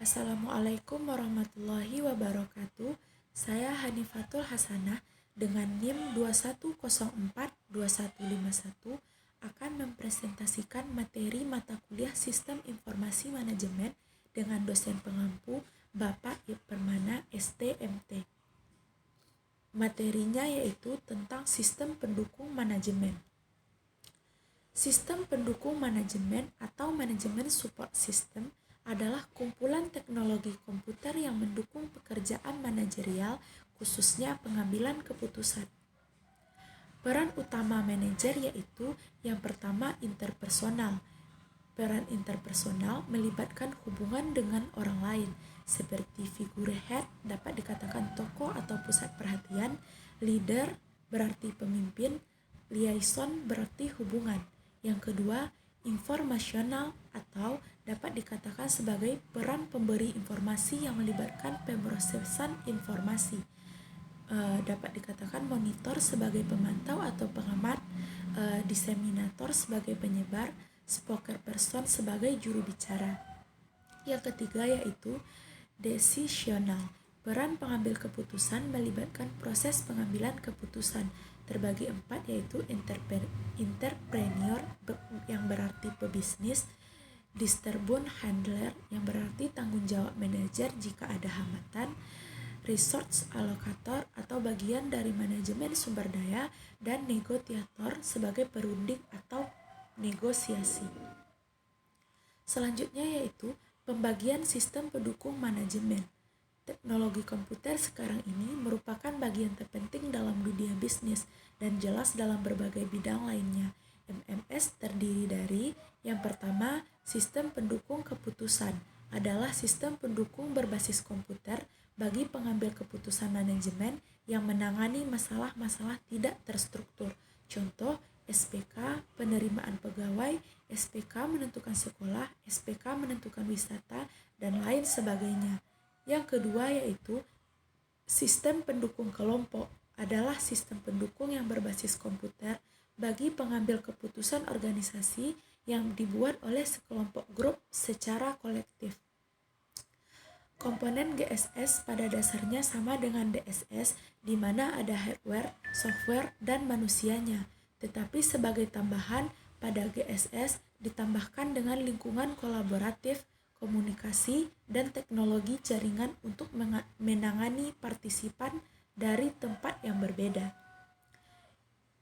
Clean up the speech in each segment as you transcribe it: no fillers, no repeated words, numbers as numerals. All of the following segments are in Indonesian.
Assalamualaikum warahmatullahi wabarakatuh. Saya Hanifatul Hasanah dengan NIM 21042151 akan mempresentasikan materi mata kuliah Sistem Informasi Manajemen dengan dosen pengampu Bapak Permana STMT. Materinya yaitu tentang sistem pendukung manajemen. Sistem pendukung manajemen atau manajemen support system adalah kumpulan teknologi komputer yang mendukung pekerjaan manajerial, khususnya pengambilan keputusan. Peran utama manajer yaitu yang pertama interpersonal. Peran interpersonal melibatkan hubungan dengan orang lain, seperti figurehead dapat dikatakan tokoh atau pusat perhatian, leader berarti pemimpin, liaison berarti hubungan. Yang kedua, informasional atau dapat dikatakan sebagai peran pemberi informasi yang melibatkan pemrosesan informasi. Dapat dikatakan monitor sebagai pemantau atau pengamat, diseminator sebagai penyebar, spokesperson sebagai juru bicara. Yang ketiga yaitu decisional. Peran pengambil keputusan melibatkan proses pengambilan keputusan. Terbagi 4 yaitu entrepreneur yang berarti pebisnis, distribution handler yang berarti tanggung jawab manajer jika ada hambatan, resource allocator atau bagian dari manajemen sumber daya, dan negosiator sebagai perunding atau negosiasi. Selanjutnya yaitu pembagian sistem pendukung manajemen. Teknologi komputer sekarang ini merupakan bagian terpenting dalam dunia bisnis dan jelas dalam berbagai bidang lainnya. MMS terdiri dari yang pertama, sistem pendukung keputusan adalah sistem pendukung berbasis komputer bagi pengambil keputusan manajemen yang menangani masalah-masalah tidak terstruktur. Contoh, SPK penerimaan pegawai, SPK menentukan sekolah, SPK menentukan wisata, dan lain sebagainya. Yang kedua yaitu sistem pendukung kelompok adalah sistem pendukung yang berbasis komputer bagi pengambil keputusan organisasi yang dibuat oleh sekelompok grup secara kolektif. Komponen GSS pada dasarnya sama dengan DSS di mana ada hardware, software, dan manusianya. Tetapi sebagai tambahan pada GSS ditambahkan dengan lingkungan kolaboratif, komunikasi, dan teknologi jaringan untuk menangani partisipan dari tempat yang berbeda.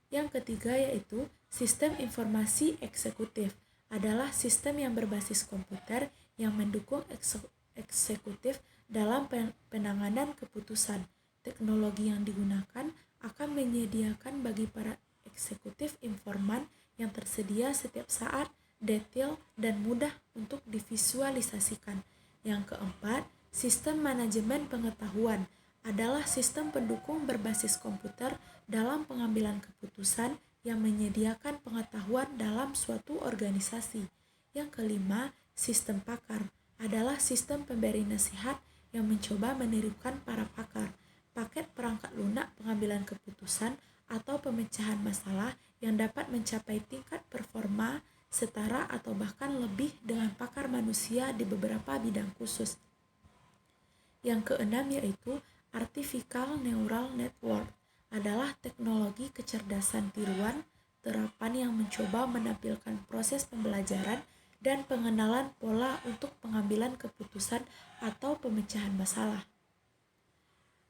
Yang ketiga yaitu sistem informasi eksekutif adalah sistem yang berbasis komputer yang mendukung eksekutif dalam penanganan keputusan. Teknologi yang digunakan akan menyediakan bagi para eksekutif informan yang tersedia setiap saat, detail, dan mudah untuk divisualisasikan. Yang keempat, sistem manajemen pengetahuan adalah sistem pendukung berbasis komputer dalam pengambilan keputusan yang menyediakan pengetahuan dalam suatu organisasi. Yang kelima, sistem pakar adalah sistem pemberi nasihat yang mencoba menirukan para pakar. Paket perangkat lunak pengambilan keputusan atau pemecahan masalah yang dapat mencapai tingkat performa setara atau bahkan lebih dengan pakar manusia di beberapa bidang khusus. Yang keenam yaitu Artificial Neural Network adalah teknologi kecerdasan tiruan terapan yang mencoba menampilkan proses pembelajaran dan pengenalan pola untuk pengambilan keputusan atau pemecahan masalah.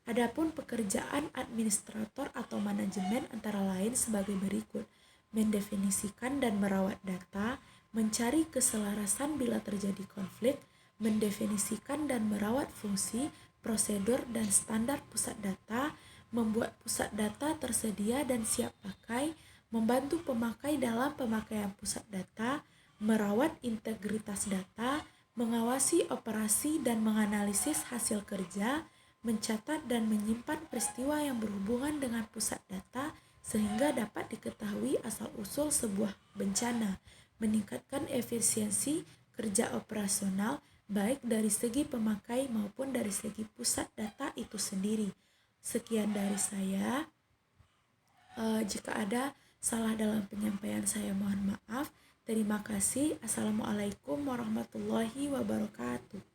Adapun pekerjaan administrator atau manajemen antara lain sebagai berikut: mendefinisikan dan merawat data, mencari keselarasan bila terjadi konflik, mendefinisikan dan merawat fungsi, prosedur, dan standar pusat data, membuat pusat data tersedia dan siap pakai, membantu pemakai dalam pemakaian pusat data, merawat integritas data, mengawasi operasi dan menganalisis hasil kerja, mencatat dan menyimpan peristiwa yang berhubungan dengan pusat data sehingga dapat diketahui asal-usul sebuah bencana, meningkatkan efisiensi kerja operasional baik dari segi pemakai maupun dari segi pusat data itu sendiri. Sekian dari saya. Jika ada salah dalam penyampaian saya mohon maaf. Terima kasih. Assalamualaikum warahmatullahi wabarakatuh.